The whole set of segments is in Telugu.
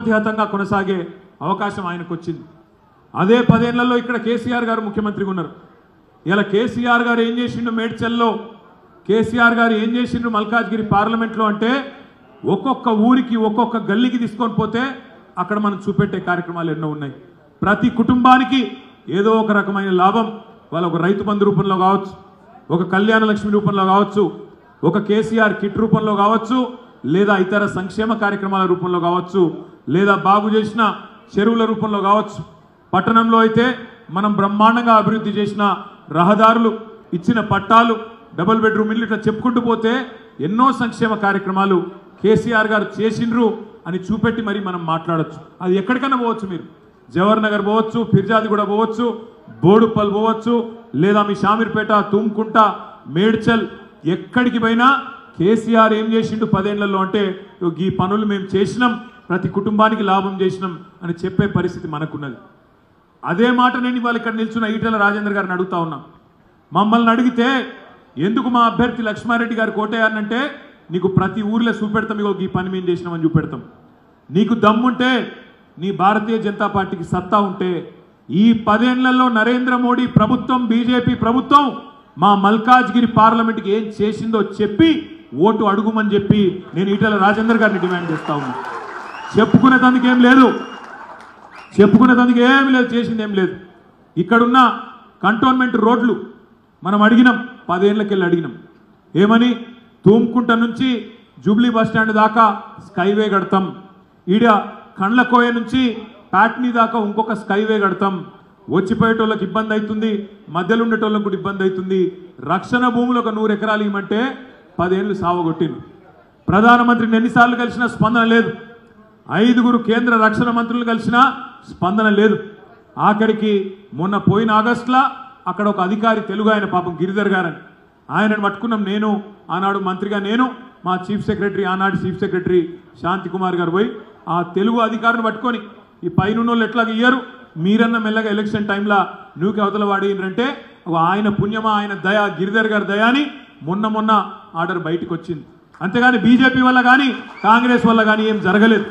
అత్యతంగా కొనసాగే అవకాశం ఆయనకు వచ్చింది. అదే 10 ఏళ్లలో ఇక్కడ కేసీఆర్ గారు ముఖ్యమంత్రిగా ఉన్నారు. ఇలా కేసీఆర్ గారు ఏం చేసిండు మేడ్చల్లో, కేసీఆర్ గారు ఏం చేసిండు మల్కాజ్గిరి పార్లమెంట్లో అంటే ఒక్కొక్క ఊరికి ఒక్కొక్క గల్లీకి తీసుకొని పోతే అక్కడ మనం చూపెట్టే కార్యక్రమాలు ఎన్నో ఉన్నాయి. ప్రతి కుటుంబానికి ఏదో ఒక రకమైన లాభం, వాళ్ళ ఒక రైతు బంధు రూపంలో కావచ్చు, ఒక కళ్యాణ లక్ష్మి రూపంలో కావచ్చు, ఒక కేసీఆర్ కిట్ రూపంలో కావచ్చు, లేదా ఇతర సంక్షేమ కార్యక్రమాల రూపంలో కావచ్చు, లేదా బాగు చేసిన చెరువుల రూపంలో కావచ్చు. పట్టణంలో అయితే మనం బ్రహ్మాండంగా అభివృద్ధి చేసిన రహదారులు, ఇచ్చిన పట్టాలు, డబుల్ బెడ్రూమ్ ఇల్లు, ఇట్లా చెప్పుకుంటూ పోతే ఎన్నో సంక్షేమ కార్యక్రమాలు కేసీఆర్ గారు చేసిండ్రు అని చూపెట్టి మరి మనం మాట్లాడచ్చు. అది ఎక్కడికైనా పోవచ్చు, మీరు జవహర్ నగర్ పోవచ్చు, ఫిర్జాదిగూడ పోవచ్చు, బోడుపల్ పోవచ్చు, లేదా మీ షామీర్పేట, తుమ్కుంట, మేడ్చల్, ఎక్కడికి పోయినా కేసీఆర్ ఏం చేసిండు 10 ఏళ్లలో అంటే ఈ పనులు మేము చేసినాం, ప్రతి కుటుంబానికి లాభం చేసినాం అని చెప్పే పరిస్థితి మనకున్నది. అదే మాట నేను ఇవాళ ఇక్కడ నిల్చున్న ఈటెల రాజేందర్ గారిని అడుగుతా ఉన్నా. మమ్మల్ని అడిగితే ఎందుకు మా అభ్యర్థి లక్ష్మారెడ్డి గారు కోటేయాలంటే నీకు ప్రతి ఊర్లో చూపెడతాం, ఇగో ఈ పని మేము చేసినామని చూపెడతాం. నీకు దమ్ముంటే, నీ భారతీయ జనతా పార్టీకి సత్తా ఉంటే ఈ 10 ఏళ్లలో నరేంద్ర మోడీ ప్రభుత్వం, బీజేపీ ప్రభుత్వం మా మల్కాజ్గిరి పార్లమెంట్కి ఏం చేసిందో చెప్పి ఓటు అడుగుమని చెప్పి నేను ఈటెల రాజేందర్ గారిని డిమాండ్ చేస్తా ఉన్నా. చెప్పుకునేందుకు ఏం లేదు, చెప్పుకునేందుకు ఏమి లేదు, చేసింది ఏం లేదు. ఇక్కడున్న కంటోన్మెంట్ రోడ్లు మనం అడిగినాం, 10 ఏళ్ళకెళ్ళి అడిగినాం. ఏమని? తూమ్కుంట నుంచి జూబ్లీ బస్టాండ్ దాకా స్కైవే కడతాం, ఈడ కండ్లకోయ నుంచి ప్యాట్నీ దాకా ఇంకొక స్కైవే కడతాం. వచ్చిపోయేటోళ్ళకి ఇబ్బంది అవుతుంది, మధ్యలో ఉండేటోళ్ళకి కూడా ఇబ్బంది అవుతుంది. రక్షణ భూములు ఒక 100 ఎకరాలు ఇవ్వమంటే 10 ఏళ్ళు సావగొట్టింది. ప్రధానమంత్రిని ఎన్నిసార్లు కలిసినా స్పందన లేదు. 5గురు కేంద్ర రక్షణ మంత్రులు కలిసినా స్పందన లేదు. ఆఖరికి మొన్న పోయిన ఆగస్టులో అక్కడ ఒక అధికారి, తెలుగు ఆయన, పాపం గిరిధర్ గారని, ఆయనను పట్టుకున్నాం. నేను ఆనాడు మంత్రిగా, నేను మా చీఫ్ సెక్రటరీ, ఆనాడు చీఫ్ సెక్రటరీ శాంతి కుమార్ గారు పోయి ఆ తెలుగు అధికారిని పట్టుకొని ఈ పైన వాళ్ళు ఎట్లాగ ఇయ్యారు, మీరన్న మెల్లగా ఎలక్షన్ టైంలో నువ్వుకి అవతల వాడినంటే ఆయన పుణ్యమా, ఆయన దయ, గిరిధర్ గారి దయాని మొన్న ఆర్డర్ బయటకు వచ్చింది. అంతేగాని బీజేపీ వల్ల కానీ కాంగ్రెస్ వల్ల కానీ ఏం జరగలేదు.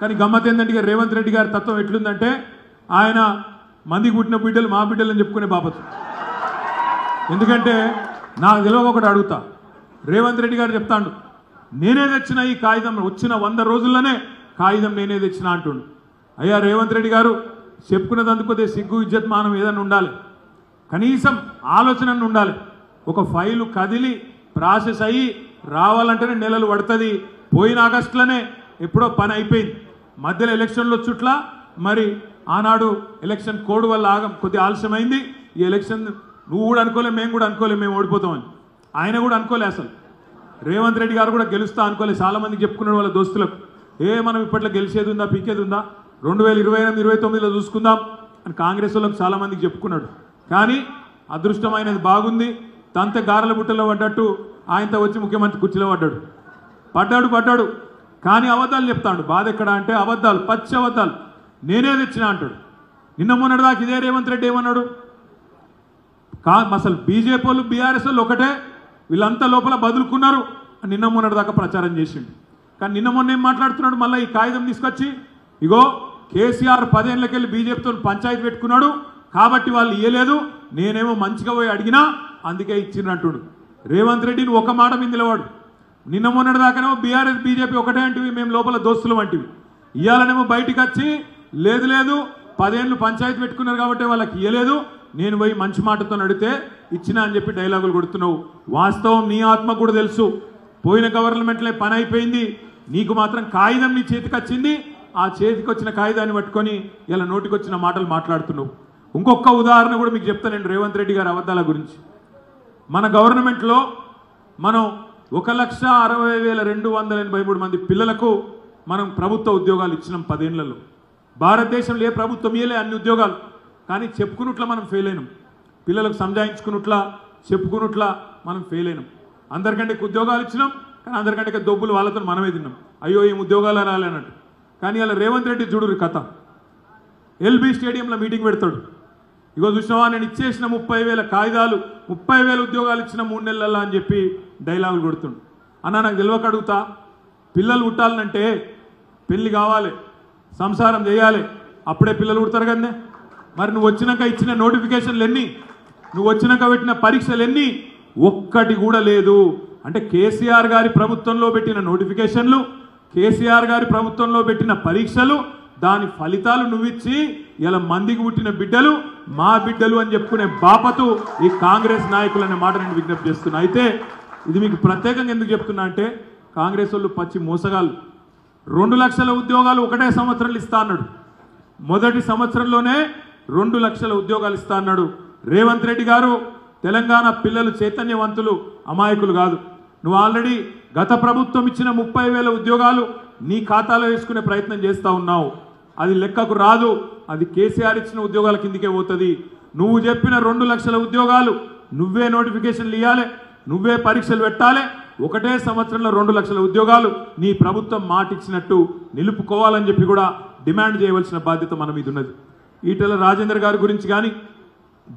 కానీ గమ్మత్ ఏంటంటే రేవంత్ రెడ్డి గారి తత్వం ఎట్లుందంటే ఆయన మందికి పుట్టిన బిడ్డలు మా బిడ్డలు అని చెప్పుకునే బాపతు. ఎందుకంటే నాకు తెలియక ఒకటి అడుగుతా, రేవంత్ రెడ్డి గారు చెప్తాడు నేనే తెచ్చిన ఈ కాగితం, వచ్చిన 100 రోజుల్లోనే కాగితం నేనే తెచ్చిన అంటుండు. అయ్యా రేవంత్ రెడ్డి గారు, చెప్పుకునేందుకు సిగ్గు, ఇజ్జత్, మానం ఏదైనా ఉండాలి, కనీసం ఆలోచన ఉండాలి. ఒక ఫైలు కదిలి ప్రాసెస్ అయ్యి రావాలంటేనే నెలలు పడుతుంది. పోయిన ఆగస్టులోనే ఎప్పుడో పని అయిపోయింది. మధ్యలో ఎలక్షన్లు చుట్ల మరి ఆనాడు ఎలక్షన్ కోడ్ వల్ల కొద్దిగా ఆలస్యమైంది. ఈ ఎలక్షన్ నువ్వు కూడా అనుకోలే, మేము కూడా అనుకోలే మేము ఓడిపోతామని. ఆయన కూడా అనుకోలే, అసలు రేవంత్ రెడ్డి గారు కూడా గెలుస్తా అనుకోలే. చాలామందికి చెప్పుకున్నాడు వాళ్ళ దోస్తులకు, మనం ఇప్పట్లో గెలిచేది ఉందా, పీకేది ఉందా, 2028, 2029లో చూసుకుందాం అని కాంగ్రెస్ వాళ్ళకి చాలామందికి చెప్పుకున్నాడు. కానీ అదృష్టమైనది బాగుంది, తంత గారెల బుట్టలో పడ్డట్టు ఆయనతో వచ్చి ముఖ్యమంత్రి కుర్చీలో పడ్డాడు. కానీ అబద్ధాలు చెప్తాడు. బాధ ఎక్కడ అంటే అబద్ధాలు, పచ్చి అబద్ధాలు. నేనే తెచ్చినా అంటాడు. నిన్న మొన్నటి దాకా ఇదే రేవంత్ రెడ్డి ఏమన్నాడు, అసలు బీజేపీ వాళ్ళు, బీఆర్ఎస్ వాళ్ళు ఒకటే, వీళ్ళంతా లోపల బదులుకున్నారు నిన్న మొన్నటి దాకా ప్రచారం చేసిండు. కానీ నిన్న మొన్న ఏం మాట్లాడుతున్నాడు, మళ్ళీ ఈ కాగితం తీసుకొచ్చి ఇగో కేసీఆర్ 10 ఏళ్ళకెళ్ళి బీజేపీతో పంచాయతీ పెట్టుకున్నాడు కాబట్టి వాళ్ళు ఇయ్యలేదు, నేనేమో మంచిగా పోయి అడిగినా అందుకే ఇచ్చినట్టుడు. రేవంత్ రెడ్డిని ఒక మాట మీద నిలవాడు. నిన్న మొన్నటి దాకానేమో బీఆర్ఎస్ బీజేపీ ఒకటే అంటివి, మేము లోపల దోస్తులు వంటివి. ఇయ్యాలనేమో బయటికి వచ్చి లేదు 10 ఏళ్ళు పంచాయతీ పెట్టుకున్నారు కాబట్టి వాళ్ళకి ఇయ్యలేదు, నేను పోయి మంచి మాటతో నడితే ఇచ్చినా అని చెప్పి డైలాగులు కొడుతున్నావు. వాస్తవం నీ ఆత్మ కూడా తెలుసు, పోయిన గవర్నమెంట్లో పని అయిపోయింది, నీకు మాత్రం కాగితం నీ చేతికి వచ్చింది. ఆ చేతికి వచ్చిన కాగితాన్ని పట్టుకొని ఇలా నోటికి వచ్చిన మాటలు మాట్లాడుతున్నావు. ఇంకొక ఉదాహరణ కూడా మీకు చెప్తాను నేను రేవంత్ రెడ్డి గారి అబద్ధాల గురించి. మన గవర్నమెంట్లో మనం 1,60,283 మంది పిల్లలకు మనం ప్రభుత్వ ఉద్యోగాలు ఇచ్చినాం 10 ఏళ్లలో. భారతదేశంలో ఏ ప్రభుత్వం ఇయ్యలే అన్ని ఉద్యోగాలు. కానీ చెప్పుకున్నట్లా మనం ఫెయిల్ అయినాం, పిల్లలకు సంజాయించుకున్నట్లా చెప్పుకున్నట్లా మనం ఫెయిల్ అయినాం. అందరికంటే ఉద్యోగాలు ఇచ్చినాం, కానీ అందరికంటే దొబ్బులు వాళ్ళతో మనమే తిన్నాం. అయ్యో ఏం ఉద్యోగాలు రాలేనట్టు. కానీ అలా రేవంత్ రెడ్డి చూడు కథ, ఎల్బీ స్టేడియంలో మీటింగ్ పెడతాడు. ఇగో చూసినావా, నేను ఇచ్చేసిన 30,000 కాగితాలు, 30,000 ఉద్యోగాలు ఇచ్చిన 3 నెలల్లో అని చెప్పి డైలాగులు కొడుతుండు. అన్న నాకు తెలియక అడుగుతా, పిల్లలు పుట్టాలంటే పెళ్లి కావాలి, సంసారం చేయాలి, అప్పుడే పిల్లలు పుడతారు కదనే. మరి నువ్వు వచ్చినాక ఇచ్చిన నోటిఫికేషన్లు ఎన్ని, నువ్వు వచ్చినాక పెట్టిన పరీక్షలు ఎన్ని, ఒక్కటి కూడా లేదు. అంటే కేసీఆర్ గారి ప్రభుత్వంలో పెట్టిన నోటిఫికేషన్లు, కేసీఆర్ గారి ప్రభుత్వంలో పెట్టిన పరీక్షలు, దాని ఫలితాలు నువ్విచ్చి ఇలా మందికి పుట్టిన బిడ్డలు మా బిడ్డలు అని చెప్పుకునే బాపతు ఈ కాంగ్రెస్ నాయకులు అనే మాట నేను విజ్ఞప్తి చేస్తున్నా. అయితే ఇది మీకు ప్రత్యేకంగా ఎందుకు చెప్తున్నా అంటే కాంగ్రెస్ వాళ్ళు పచ్చి మోసగాళ్ళు. 2 లక్షల ఉద్యోగాలు ఒకటే సంవత్సరంలో ఇస్తా అన్నాడు. మొదటి సంవత్సరంలోనే 2 లక్షల ఉద్యోగాలు ఇస్తా అన్నాడు రేవంత్ రెడ్డి గారు. తెలంగాణ పిల్లలు చైతన్యవంతులు, అమాయకులు కాదు. నువ్వు ఆల్రెడీ గత ప్రభుత్వం ఇచ్చిన 30,000 ఉద్యోగాలు నీ ఖాతాలో వేసుకునే ప్రయత్నం చేస్తూ ఉన్నావు. అది లెక్కకు రాదు, అది కేసీఆర్ ఇచ్చిన ఉద్యోగాల కిందికే పోతుంది. నువ్వు చెప్పిన 2 లక్షల ఉద్యోగాలు నువ్వే నోటిఫికేషన్లు ఇవ్వాలి, నువ్వే పరీక్షలు పెట్టాలి. ఒకటే సంవత్సరంలో 2 లక్షల ఉద్యోగాలు నీ ప్రభుత్వం మాట ఇచ్చినట్టు నిలుపుకోవాలని చెప్పి కూడా డిమాండ్ చేయవలసిన బాధ్యత మన మీద ఉన్నది. ఈటెల రాజేందర్ గారి గురించి కానీ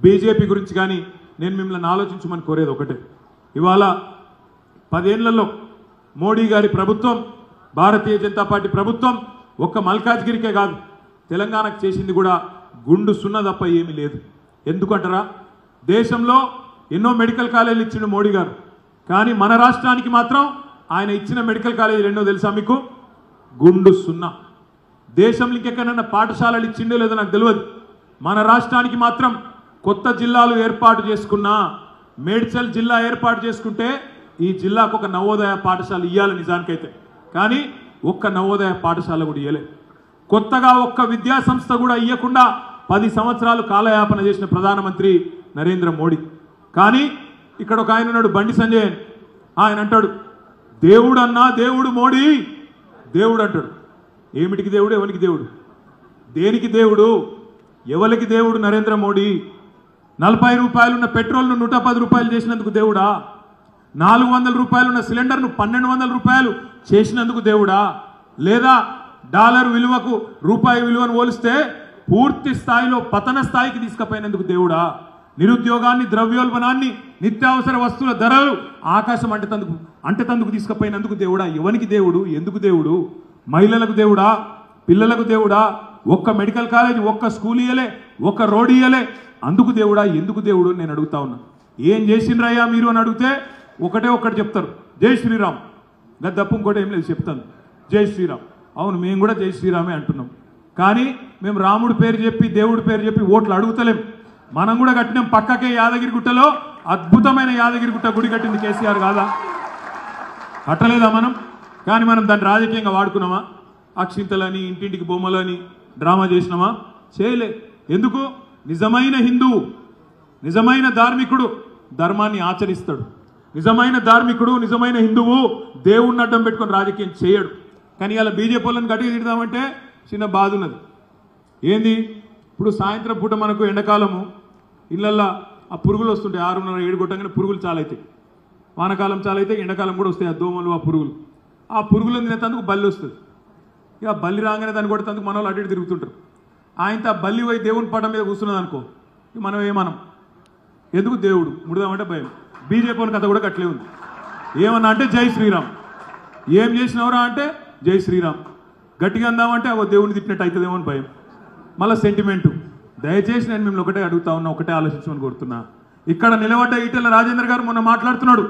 బీజేపీ గురించి కానీ నేను మిమ్మల్ని ఆలోచించమని కోరేది ఒకటే. ఇవాళ 10 ఏళ్లలో మోడీ గారి ప్రభుత్వం, భారతీయ జనతా పార్టీ ప్రభుత్వం ఒక్క మల్కాజ్గిరికే కాదు తెలంగాణకు చేసింది కూడా గుండు సున్నా తప్ప ఏమీ లేదు. ఎందుకంటారా, దేశంలో ఎన్నో మెడికల్ కాలేజీలు ఇచ్చిండు మోడీ గారు, కానీ మన రాష్ట్రానికి మాత్రం ఆయన ఇచ్చిన మెడికల్ కాలేజీలు ఎన్నో తెలుసా మీకు? గుండు సున్నా. దేశంలో ఇంకెక్కడైనా పాఠశాలలు ఇచ్చిండో లేదో నాకు తెలియదు. మన రాష్ట్రానికి మాత్రం కొత్త జిల్లాలు ఏర్పాటు చేసుకున్నా, మేడ్చల్ జిల్లా ఏర్పాటు చేసుకుంటే ఈ జిల్లాకు ఒక నవోదయ పాఠశాల ఇవ్వాలి నిజానికైతే, కానీ ఒక్క నవోదయ పాఠశాల కూడా ఇవ్వలే. కొత్తగా ఒక్క విద్యా సంస్థ కూడా ఇవ్వకుండా 10 సంవత్సరాలు కాలయాపన చేసిన ప్రధానమంత్రి నరేంద్ర మోడీ. కానీ ఇక్కడ ఒక ఆయన ఉన్నాడు, బండి సంజయ్, ఆయన అంటాడు దేవుడు అన్నా దేవుడు మోడీ, దేవుడు అంటాడు. ఏమిటికి దేవుడు, ఎవరికి దేవుడు, దేనికి దేవుడు, ఎవరికి దేవుడు? నరేంద్ర మోడీ 40 రూపాయలు ఉన్న పెట్రోల్ను 110 రూపాయలు చేసినందుకు దేవుడా? 400 రూపాయలు ఉన్న సిలిండర్ను 1200 రూపాయలు చేసినందుకు దేవుడా? లేదా డాలర్ విలువకు రూపాయి విలువను పోలిస్తే పూర్తి స్థాయిలో పతన స్థాయికి తీసుకుపోయినందుకు దేవుడా? నిరుద్యోగాన్ని, ద్రవ్యోల్బణాన్ని, నిత్యావసర వస్తువుల ధరలు ఆకాశం అంటేతందుకు తీసుకుపోయినందుకు దేవుడా? ఎవరికి దేవుడు, ఎందుకు దేవుడు? మహిళలకు దేవుడా, పిల్లలకు దేవుడా? ఒక్క మెడికల్ కాలేజ్, ఒక్క స్కూల్ ఇయ్యలే, ఒక్క రోడ్ ఇయ్యలే, అందుకు దేవుడా, ఎందుకు దేవుడు నేను అడుగుతా ఉన్నా. ఏం చేసిండ్రయ్యా మీరు అని అడిగితే ఒకటి చెప్తారు, జై శ్రీరామ్. గది తప్ప ఇంకోటి ఏం లేదు, చెప్తాను జై శ్రీరామ్. అవును, మేము కూడా జై శ్రీరామే అంటున్నాం, కానీ మేము రాముడి పేరు చెప్పి దేవుడి పేరు చెప్పి ఓట్లు అడుగుతలేం. మనం కూడా కట్టినాం పక్కకే యాదగిరిగుట్టలో అద్భుతమైన యాదగిరిగుట్ట గుడి కట్టింది కేసీఆర్ కాదా? కట్టలేదా మనం? కానీ మనం దాన్ని రాజకీయంగా వాడుకున్నామా? అక్షింతలని, ఇంటింటికి బొమ్మలని డ్రామా చేసినామా? చేయలే. ఎందుకు? నిజమైన హిందువు, నిజమైన ధార్మికుడు ధర్మాన్ని ఆచరిస్తాడు. నిజమైన ధార్మికుడు, నిజమైన హిందువు దేవుణ్ణి అడ్డం పెట్టుకొని రాజకీయం చేయడు. కానీ ఇలా బీజేపీ వాళ్ళని గట్టిగా తిడదామంటే చిన్న బాధ ఉన్నది. ఏంది? ఇప్పుడు సాయంత్రం పూట మనకు ఎండాకాలము ఇళ్ళల్లో ఆ పురుగులు వస్తుంటాయి, 6:30 7 కొట్టగానే పురుగులు చాలా అవుతాయి. వానకాలం చాలా అయితే, ఎండాకాలం కూడా వస్తాయి ఆ దోమలు, ఆ పురుగులు. ఆ పురుగులను తినేందుకు బల్లి వస్తుంది. ఇక బల్లి రాగానే దాన్ని కొట్టేందుకు మన వాళ్ళు అటు ఇటు తిరుగుతుంటారు. ఆయనతో ఆ బల్లి పోయి దేవుని పటం మీద కూర్చున్నది అనుకో, మనం ఏమనం? ఎందుకు? దేవుడు ముడదామంటే భయం. బీజేపీ కథ కూడా కట్లే ఉంది. ఏమన్నా అంటే జై శ్రీరామ్. ఏం చేసినవరా అంటే జై శ్రీరామ్. గట్టిగా అందామంటే అగో దేవుని తిట్టినట్టు అవుతుందేమో అని భయం. మళ్ళీ సెంటిమెంటు. దయచేసి నేను మిమ్మల్ని ఒకటే అడుగుతా ఉన్నా, ఒకటే ఆలోచించమని కోరుతున్నా. ఇక్కడ నిలబడ్డ ఈటెల రాజేందర్ గారు మొన్న మాట్లాడుతున్నాడు,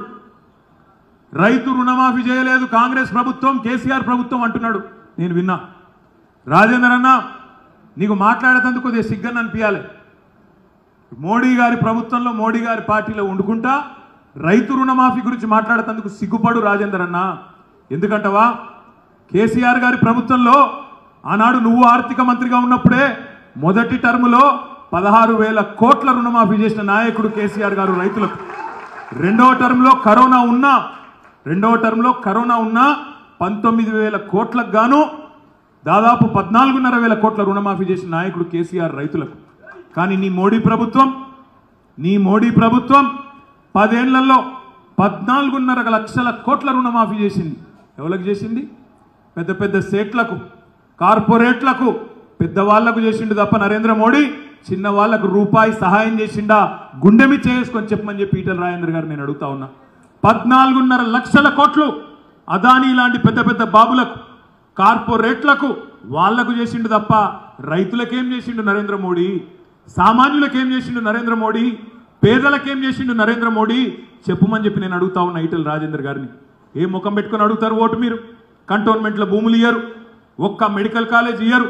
రైతు రుణమాఫీ చేయలేదు కాంగ్రెస్ ప్రభుత్వం, కేసీఆర్ ప్రభుత్వం అంటున్నాడు. నేను విన్నా. రాజేందర్ అన్న, నీకు మాట్లాడేందుకు కొద్దిగా సిగ్గని అనిపించాలి. మోడీ గారి ప్రభుత్వంలో, మోడీ గారి పార్టీలో వండుకుంటా రైతు రుణమాఫీ గురించి మాట్లాడేందుకు సిగ్గుపడు రాజేందర్ అన్న. ఎందుకంటవా? కేసీఆర్ గారి ప్రభుత్వంలో ఆనాడు నువ్వు ఆర్థిక మంత్రిగా ఉన్నప్పుడే మొదటి టర్ములో 16,000 కోట్ల రుణమాఫీ చేసిన నాయకుడు కేసీఆర్ గారు రైతులకు. రెండవ టర్మ్లో కరోనా ఉన్నా 19,000 కోట్లకు గాను దాదాపు 14,500 కోట్ల రుణమాఫీ చేసిన నాయకుడు కేసీఆర్ రైతులకు. కానీ నీ మోడీ ప్రభుత్వం 10 ఏళ్లలో 14.5 లక్షల కోట్ల రుణమాఫీ చేసింది. ఎవరికి చేసింది? పెద్ద పెద్ద సేట్లకు, కార్పొరేట్లకు, పెద్దవాళ్లకు చేసిండు తప్ప నరేంద్ర మోడీ చిన్న వాళ్లకు రూపాయి సహాయం చేసిండా? గుండెమి చేసుకొని చెప్పమని చెప్పి ఈటెల రాజేందర్ గారు నేను అడుగుతా ఉన్నా. 14.5 లక్షల కోట్లు అదానీ లాంటి పెద్ద పెద్ద బాబులకు, కార్పొరేట్లకు వాళ్లకు చేసిండు తప్ప రైతులకేం చేసిండు నరేంద్ర మోడీ, సామాన్యులకేం చేసిండు నరేంద్ర మోడీ, పేదలకేం చేసిండు నరేంద్ర మోడీ చెప్పుమని చెప్పి నేను అడుగుతా ఉన్నా ఈటెల రాజేందర్ గారిని. ఏ ముఖం పెట్టుకొని అడుగుతారు ఓటు మీరు? కంటోన్మెంట్ల భూములు ఇయ్యరు, ఒక్క మెడికల్ కాలేజ్ ఇయ్యరు,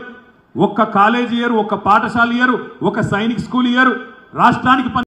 ఒక్క కాలేజ్ ఇయ్యరు, ఒక్క పాఠశాల ఇయ్యరు, ఒక సైనిక్ స్కూల్ ఇయ్యరు, రాష్ట్రానికి